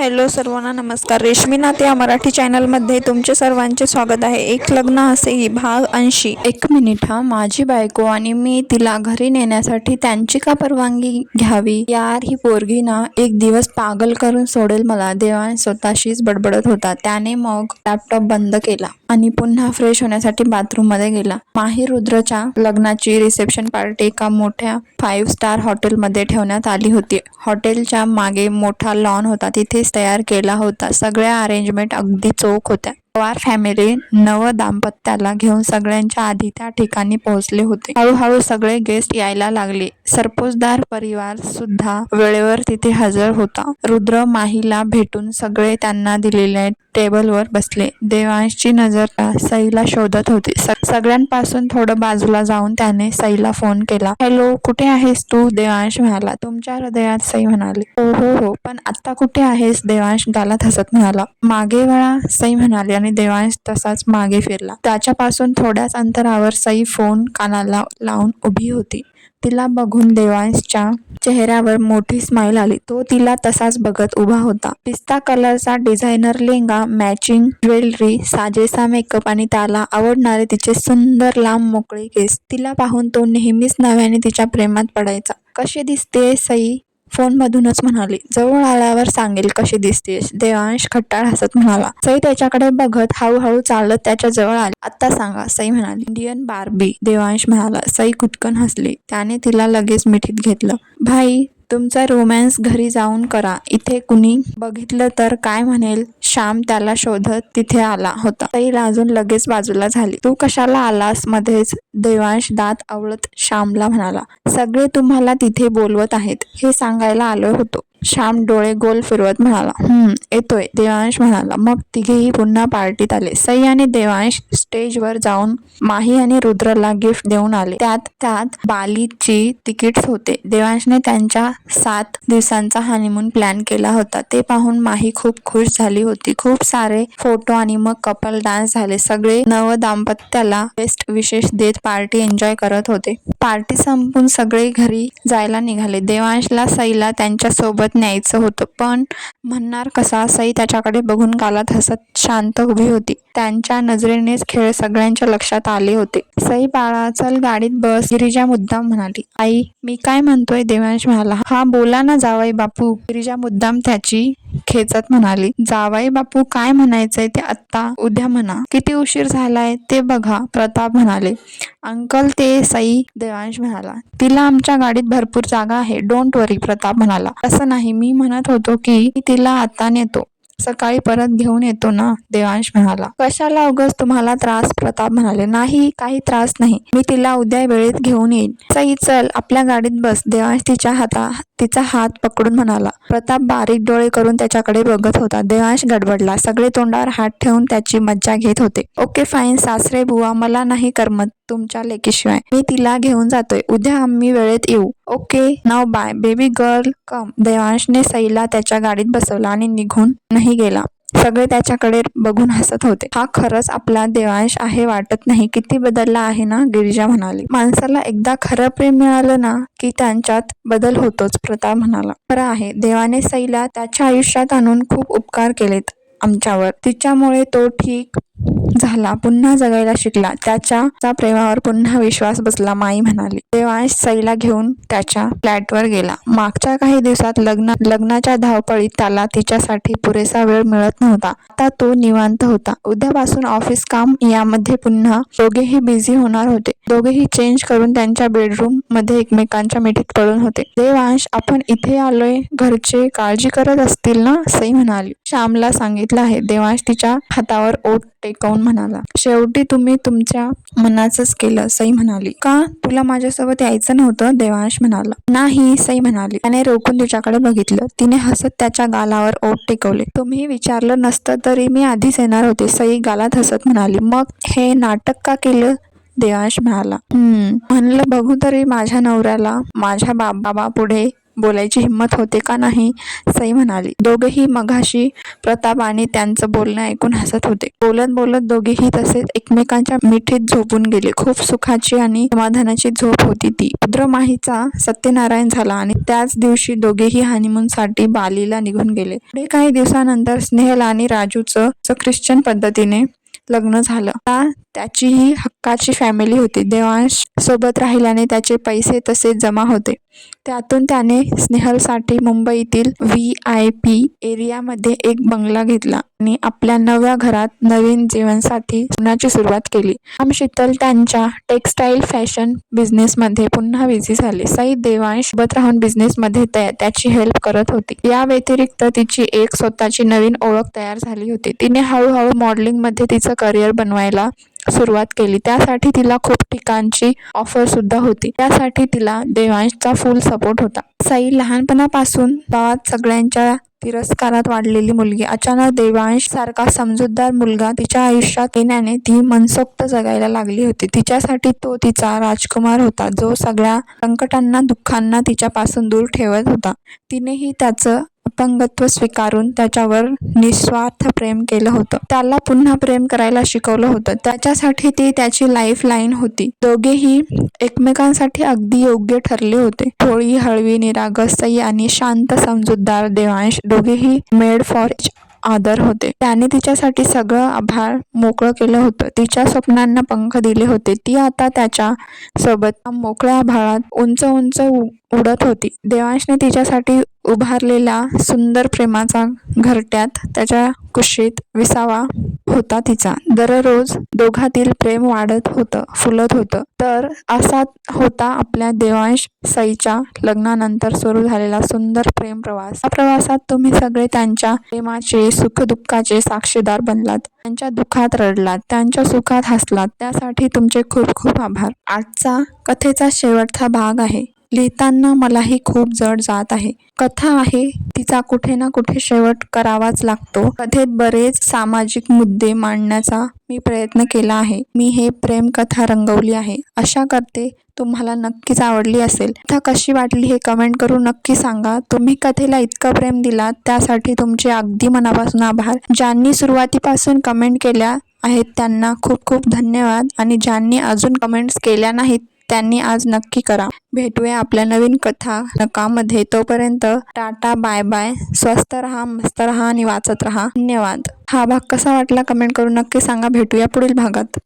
Hello सर्वांना नमस्कार. रेशमी नाते या मराठी चॅनलमध्ये तुमचे सर्वांचे स्वागत आहे. एक लग्न असेही भाग 80. एक मिनिट हा, माझी बायको आणि मी तिला घरी नेण्यासाठी त्यांची का परवानगी घ्यावी यार? ही पोरगी ना एक दिवस पागल करून सोडेल मला. देवांश स्वतःशीच बडबडत होता. त्याने मग लॅपटॉप बंद केला आणि पुन्हा फ्रेश होण्यासाठी बाथरूम मध्ये गेला. माही रुद्रच्या लग्नाची रिसेप्शन पार्टी एका मोठ्या 5 स्टार हॉटेलमध्ये ठेवण्यात आली होती. हॉटेलच्या मागे मोठा लॉन होता, तिथेच तयार केला होता. सगळ्या अरेंजमेंट अगदी चोख होत्या. पवार फॅमिली नव दाम्पत्याला घेऊन सगळ्यांच्या आधी त्या ठिकाणी पोहोचले होते. हळूहळू सगळे गेस्ट यायला लागले. सरपोतदार परिवार सुद्धा वेळेवर तिथे हजर होता. रुद्र माहीला भेटून सगळे त्यांना दिलेल्या टेबलवर बसले. देवांशची नजर सईला शोधत होती. सगळ्यांपासून थोडं बाजूला जाऊन त्याने सईला फोन केला. हॅलो, कुठे आहेस तू? देवांश म्हणाला. तुमच्या हृदयात, सई म्हणाली. हो हो हो, पण आता कुठे आहेस? देवांश गालात हसत म्हणाला. मागे वळा, सई म्हणाली आणि देवांश तसाच मागे फिरला. त्याच्यापासून थोड्याच अंतरावर सई फोन कानाला लावून उभी होती. तिला बघून देवांशच्या चेहऱ्यावर मोठी स्माईल आली. तो तिला तसाच बघत उभा होता. पिस्ता कलरचा डिझायनर लेंगा, मॅचिंग ज्वेलरी, साजेसा मेकअप आणि त्याला आवडणारे तिचे सुंदर लांब मोकळे केस. तिला पाहून तो नेहमीच नव्याने तिच्या प्रेमात पडायचा. कशी दिसते? सई फोनमधूनच म्हणाली. जवळ आल्यावर सांगेल कशी दिसतेस, देवांश खट्टाळ हसत म्हणाला. सई त्याच्याकडे बघत हळूहळू चालत त्याच्या जवळ आली. आत्ता सांगा, सई म्हणाली. इंडियन बार्बी, देवांश म्हणाला. सई कुटकन हसली. त्याने तिला लगेच मिठीत घेतलं. भाई, तुमचा रोमॅन्स घरी जाऊन करा. इथे कुणी बघितलं तर काय म्हणेल? श्याम त्याला शोधत तिथे आला होता. सई लाजून लगेच बाजूला झाली. तू कशाला आलास मध्येच? देवांश दात आवळत श्यामला म्हणाला. सगळे तुम्हाला तिथे बोलवत आहेत हे सांगायला आलो होतो. श्याम डोळे गोल फिरवत म्हणाला. येतोय, देवांश म्हणाला. मग तिघेही पुन्हा पार्टीत आले. सई आणि देवांश स्टेजवर जाऊन माही आणि रुद्रला गिफ्ट देऊन आले. त्यात बालीची तिकीट्स होते. देवांशने त्यांच्या 7 दिवसांचा हनीमून प्लॅन केला होता. ते पाहून माही खूप खुश झाली होती. खूप सारे फोटो आणि मग कपल डान्स झाले. सगळे नव दाम्पत्याला बेस्ट विशेष देत पार्टी एन्जॉय करत होते. पार्टी संपून सगळे घरी जायला निघाले. देवांशला सईला त्यांच्या सोबत न्यायचं होतं, पण म्हणणार कसा? सई त्याच्याकडे बघून गालात हसत शांत उभी होती. त्यांच्या नजरेनेच खेळ सगळ्यांच्या लक्षात आले होते. सई बाळा, चल गाडीत बस, गिरिजा मुद्दाम म्हणाली. आई, मी काय म्हणतोय? देवांश म्हणाला. हा बोला ना जावई बापू, गिरिजा मुद्दाम त्याची खेचत म्हणाली. जावई बापू, काय म्हणायचंय ते आत्ता उद्या म्हणा. किती उशीर झालाय ते बघा, प्रताप म्हणाले. अंकल ते सई, देवांश म्हणाला. तिला आमच्या गाडीत भरपूर जागा आहे, डोंट वरी, प्रताप म्हणाला. तसं नाही, मी म्हणत होतो की मी तिला आता नेतो, सकाळी परत घेऊन येतो ना, देवांश म्हणाला. कशाला उगाच तुम्हाला त्रास, प्रताप म्हणाले. नाही, काही त्रास नाही, मी तिला उद्या वेळेत घेऊन येईन. सई चल, आपल्या गाडीत बस, देवांश तिचा हात पकडून म्हणाला. प्रताप बारीक डोळे करून त्याच्याकडे बघत होता. देवांश गडबडला. सगळे तोंडावर हात ठेवून त्याची मज्जा घेत होते. ओके फाईन सासरे बुवा, मला नाही करमत तुमच्या लेकीशिवाय, मी तिला घेऊन जातोय, उद्या आम्ही वेळेत येऊ. ओके, नाव बाय बेबी गर्ल, कम. देवांशने सईला त्याच्या गाडीत बसवला आणि निघून नाही गेला. सगळे त्याच्याकडे बघून हसत होते. हा खरंच आपला देवांश आहे वाटत नाही, किती बदलला आहे ना, गिरिजा म्हणाली. माणसाला एकदा खरं प्रेम मिळालं ना की त्यांच्यात बदल होतोच, प्रताप म्हणाला. खरं आहे, देवाने सईला त्याच्या आयुष्यात आणून खूप उपकार केलेत आमच्यावर. तिच्यामुळे तो ठीक झाला, पुन्हा जगायला शिकला, त्याच्या प्रेमावर पुन्हा विश्वास बसला, माई म्हणाली. देवांश सईला घेऊन त्याच्या फ्लॅटवर गेला. मागच्या काही दिवसात लग्नाच्या धावपळीत त्याला तिच्यासाठी पुरेसा वेळ मिळत नव्हता. आता तो निवांत होता. उद्यापासून ऑफिस काम यामध्ये पुन्हा दोघेही बिझी होणार होते. दोघेही चेंज करून त्यांच्या बेडरूम मध्ये एकमेकांच्या मिठीत पडून होते. देवांश, आपण इथे आलोय, घरचे काळजी करत असतील ना, सई म्हणाली. श्यामला सांगितलं आहे, देवांश तिच्या हातावर ओठ टेकवून म्हणाला. शेवटी तुम्ही तुमच्या मनाचंच केलं, सई म्हणाली. का, तुला माझ्यासोबत यायचं नव्हतं? देवांश म्हणाला. नाही, सई म्हणाली. त्याने रोखून तिच्याकडे बघितलं. तिने हसत त्याच्या गालावर ओठ टेकवले. तुम्ही विचारलं नसतं तरी मी आधीच येणार होते, सई गालात हसत म्हणाली. मग हे नाटक का केलं? देवांश म्हणाला. म्हणलं बघू तरी माझ्या नवऱ्याला माझ्या बाबा पुढे बोलायची हिंमत होते का नाही? सई म्हणाली. दोघेही मघाशी प्रताप आणि त्यांचं बोलणं ऐकून हसत होते. बोलत बोलत दोघेही तसेच एकमेकांच्या मिठीत झोपून गेले. खूप सुखाची आणि समाधानाची झोप होती ती. रुद्रमाहीचा सत्यनारायण झाला आणि त्याच दिवशी दोघेही हनीमूनसाठी बालीला निघून गेले. पुढे काही दिवसानंतर स्नेहल आणि राजूचं ख्रिश्चन पद्धतीने लग्न झालं. त्याचीही हक्काची फॅमिली होती. देवांश सोबत राहिल्याने त्याचे पैसे तसेच जमा होते. त्यातून त्याने स्नेहलसाठी मुंबईतील VIP एरियामध्ये एक बंगला घेतला आणि आपल्या नव्या घरात नवीन जीवनासाठी जीवनाची सुरुवात केली. शीतल त्यांच्या टेक्सटाईल फॅशन बिझनेसमध्ये पुन्हा बिझी झाले. सई देवांश सोबत राहून बिझनेसमध्ये त्याची हेल्प करत होती. या व्यतिरिक्त तिची एक स्वतःची नवीन ओळख तयार झाली होती. तिने हळूहळू मॉडेलिंगमध्ये तिचं करिअर बनवायला सुरुवात केली. त्यासाठी तिला खूप ठिकाणची ऑफर सुद्धा होती. त्यासाठी तिला देवांशचा फुल सपोर्ट होता. सई लहानपणापासून गावात सगळ्यांच्या तिरस्कारात वाढलेली मुलगी अचानक देवांश सारखा समजूतदार मुलगा तिच्या आयुष्यात येण्याने ती मनसोक्त जगायला लागली होती. तिच्यासाठी तो तिचा राजकुमार होता, जो सगळ्या संकटांना दुःखांना तिच्यापासून दूर ठेवत होता. तिनेही त्याचं अपंगत्व स्वीकारून त्याच्यावर निस्वार्थ प्रेम केलं होतं. त्याला पुन्हा प्रेम करायला शिकवलं होतं. त्याच्यासाठी ती त्याची लाईफ लाईन होती. दोघेही एकमेकांसाठी अगदी योग्य ठरले होते. भोळी, हळवी, निरागस सई आणि शांत समजूतदार देवांश दोघेही मेड फॉर आदर होते. त्याने तिच्यासाठी सगळं आभाळ मोकळं केलं होतं. तिच्या स्वप्नांना पंख दिले होते. ती आता त्याच्या सोबत मोकळ्या आभाळात उंच उंच उडत होती. देवांशने तिच्यासाठी उभारलेल्या सुंदर प्रेमाचा घरट्यात त्याच्या कुशीत विसावा होता तिचा. दररोज दोघातील प्रेम वाढत होतं, फुलत होतं. तर असा होता आपल्या देवांश सईच्या लग्नानंतर सुरू झालेला सुंदर प्रेम प्रवास. या प्रवासात तुम्ही सगळे त्यांच्या प्रेमाचे सुखदुःखाचे साक्षीदार बनलात. त्यांच्या दुःखात रडलात, त्यांच्या सुखात हसलात. त्यासाठी तुमचे खूप खूप आभार. आजचा कथेचा शेवटचा भाग आहे. लिहिताना मलाही खूप जड जात आहे. कथा आहे, तिचा कुठे ना कुठे शेवट करावाच लागतो. कथेत बरेच सामाजिक मुद्दे मांडण्याचा मी प्रयत्न केला आहे. मी हे प्रेम कथा रंगवली आहे. आशा करते तुम्हाला नक्कीच आवडली असेल. कथा कशी वाटली हे कमेंट करून नक्की सांगा. तुम्ही कथेला इतकं प्रेम दिलात त्यासाठी तुमचे अगदी मनापासून आभार. ज्यांनी सुरुवातीपासून कमेंट केल्या आहेत त्यांना खूप खूप धन्यवाद आणि ज्यांनी अजून कमेंट्स केल्या नाहीत त्यांनी आज नक्की करा. भेटूया आपल्या नवीन कथा नकामध्ये. तोपर्यंत टाटा, बाय बाय. स्वस्त रहा, मस्त रहा आणि वाचत रहा. धन्यवाद. हा भाग कसा वाटला कमेंट करून नक्की सांगा. भेटूया पुढील भागात.